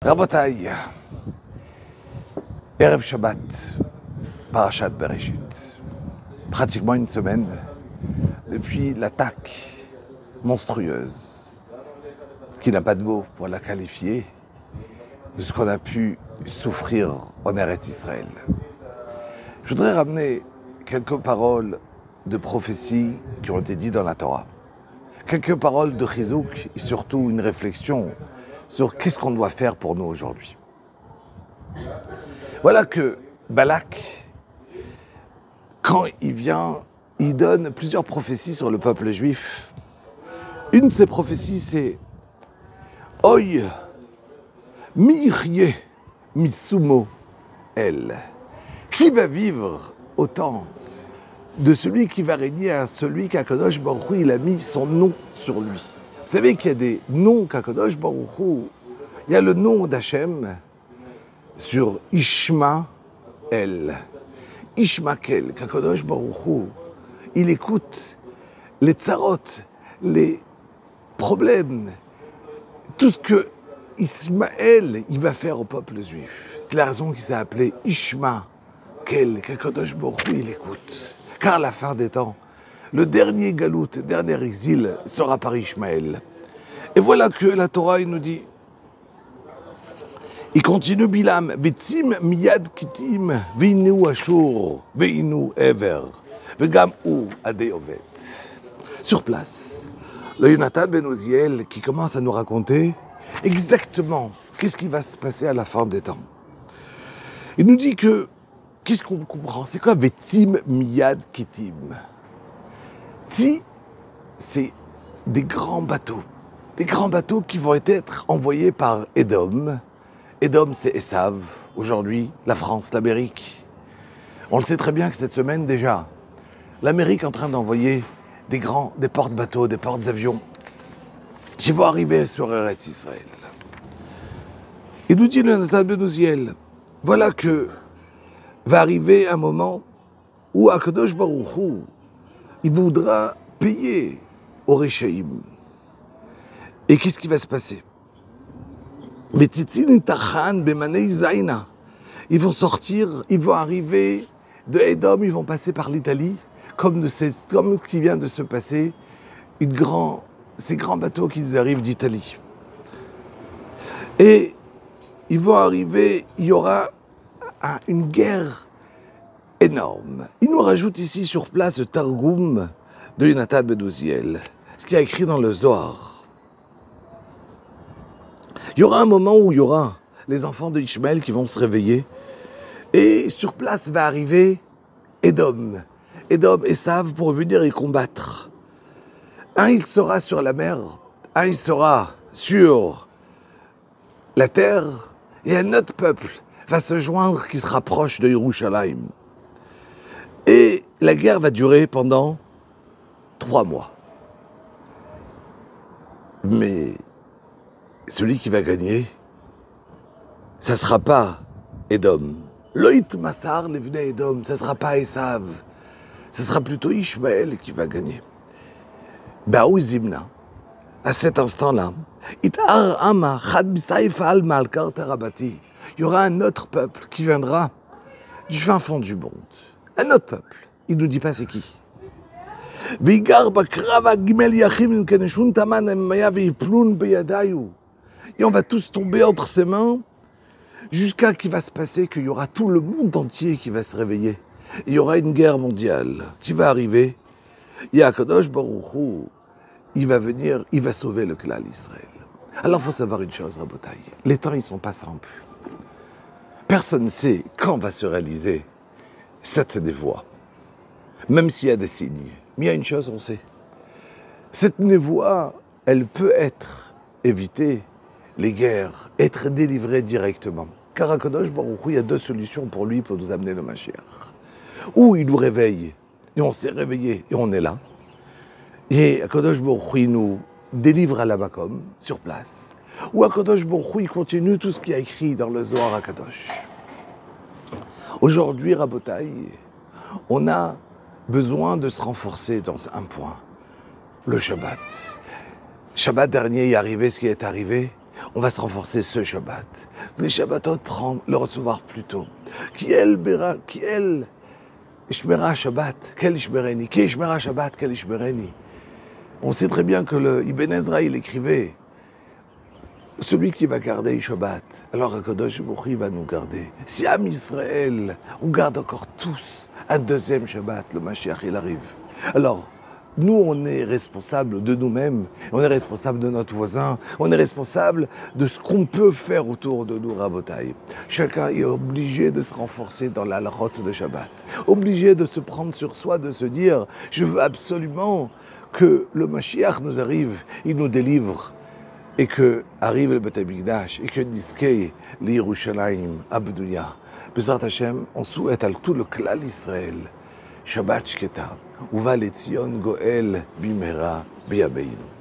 Rabotai, Erev Shabbat, Parashat Bereshit. Pratiquement une semaine depuis l'attaque monstrueuse, qui n'a pas de mots pour la qualifier, de ce qu'on a pu souffrir en Eretz Israël. Je voudrais ramener quelques paroles de prophétie qui ont été dites dans la Torah. Quelques paroles de chizouk et surtout une réflexion sur qu'est-ce qu'on doit faire pour nous aujourd'hui. Voilà que Balak, quand il vient, il donne plusieurs prophéties sur le peuple juif. Une de ces prophéties, c'est « Oy, mi misumo el » qui va vivre au temps de celui qui va régner à celui qu'Akadosh Baruch Hu, il a mis son nom sur lui. Vous savez qu'il y a des noms qu'Akadosh Baruch Hu, il y a le nom d'Hachem sur Ishmael. Ishmael, qu'Akadosh Baruch Hu, il écoute les tsarot, les problèmes, tout ce que Ismaël il va faire au peuple juif. C'est la raison qu'il s'est appelé Ishmael, qu'Akadosh Baruch Hu, il écoute. Car à la fin des temps, le dernier galout, le dernier exil sera par Ishmaël. Et voilà que la Torah il nous dit, il continue Bilam, Betzim miyad kitim, veinu ashur, veinu ever, vegam ou adeovet. Sur place, le Yonatan ben Oziel qui commence à nous raconter exactement qu'est-ce qui va se passer à la fin des temps. Il nous dit que, qu'est-ce qu'on comprend? C'est quoi Betzim miyad kitim? Tzi, c'est des grands bateaux qui vont être envoyés par Edom. Edom, c'est Esav, aujourd'hui, la France, l'Amérique. On le sait très bien que cette semaine déjà, l'Amérique est en train d'envoyer des porte-bateaux, des porte-avions qui vont arriver sur Eretz Israël. Il nous dit le Yonatan ben Oziel, voilà que va arriver un moment où Akadosh Baruch Hu, il voudra payer au Réchaïm. Et qu'est-ce qui va se passer? Ils vont sortir, ils vont arriver de Edom, ils vont passer par l'Italie, comme ce qui vient de se passer, ces grands bateaux qui nous arrivent d'Italie. Et ils vont arriver, il y aura une guerre énorme. Il nous rajoute ici sur place le Targum de Yonatan ben Oziel, ce qu'il a écrit dans le Zohar. Il y aura un moment où il y aura les enfants de Ishmaël qui vont se réveiller et sur place va arriver Edom. Edom et Esav pour venir y combattre. Un, il sera sur la mer, un, il sera sur la terre et un autre peuple va se joindre qui se rapproche de Yerushalayim. Et la guerre va durer pendant 3 mois. Mais celui qui va gagner, ça ne sera pas Edom. Loït Massar, les venus Edom, ça ne sera pas Esav. Ce sera plutôt Ishmaël qui va gagner. Baou Zimna, à cet instant-là, il y aura un autre peuple qui viendra du fin fond du monde. Un autre peuple. Il ne nous dit pas c'est qui. Et on va tous tomber entre ses mains jusqu'à qu'il va se passer qu'il y aura tout le monde entier qui va se réveiller. Il y aura une guerre mondiale qui va arriver. Et Akadosh Baruch Hu, il va venir, il va sauver le Klal Israël. Alors il faut savoir une chose, Rabotai. Les temps, ils ne sont pas simples. Personne ne sait quand va se réaliser cette névoie. Même s'il y a des signes. Mais il y a une chose, on sait. Cette névoie, elle peut être évitée, les guerres, être délivrée directement. Car Akadosh Baruch Hu, il y a 2 solutions pour lui pour nous amener le Mashiach. Ou il nous réveille, et on s'est réveillé, et on est là. Et Akadosh Baruch Hu, il nous délivre à la Makom, sur place. Ou Akadosh Baruch Hu, il continue tout ce qu'il y a écrit dans le Zohar Akadosh. Aujourd'hui, Rabotai, on a besoin de se renforcer dans un point, le Shabbat. Shabbat dernier, il est arrivé ce qui est arrivé. on va se renforcer ce Shabbat. Les Shabbatot, prendre, le recevoir plus tôt. Qui elle, Ishmera Shabbat, quel Ishmereni, qui Ishmera Shabbat, quel Ishmereni. On sait très bien que le Ibn Ezra, il écrivait, celui qui va garder Shabbat, alors Akadosh Baruch Hu va nous garder. Si Am Israël, on garde encore tous un deuxième Shabbat, le Mashiach, il arrive. Alors, nous, on est responsable de nous-mêmes, on est responsable de notre voisin, on est responsable de ce qu'on peut faire autour de nous, Rabotai. Chacun est obligé de se renforcer dans la halachot de Shabbat, obligé de se prendre sur soi, de se dire, je veux absolument que le Mashiach nous arrive, il nous délivre, et que arrive le Beth Amikdash, et que Niskei l'Yerushalayim Abdouya. Bezrat Hashem, on souhaite à tout le klal Israël, Shabbat Shketa, Uva Letzion Goel Bimera Biyabeinu.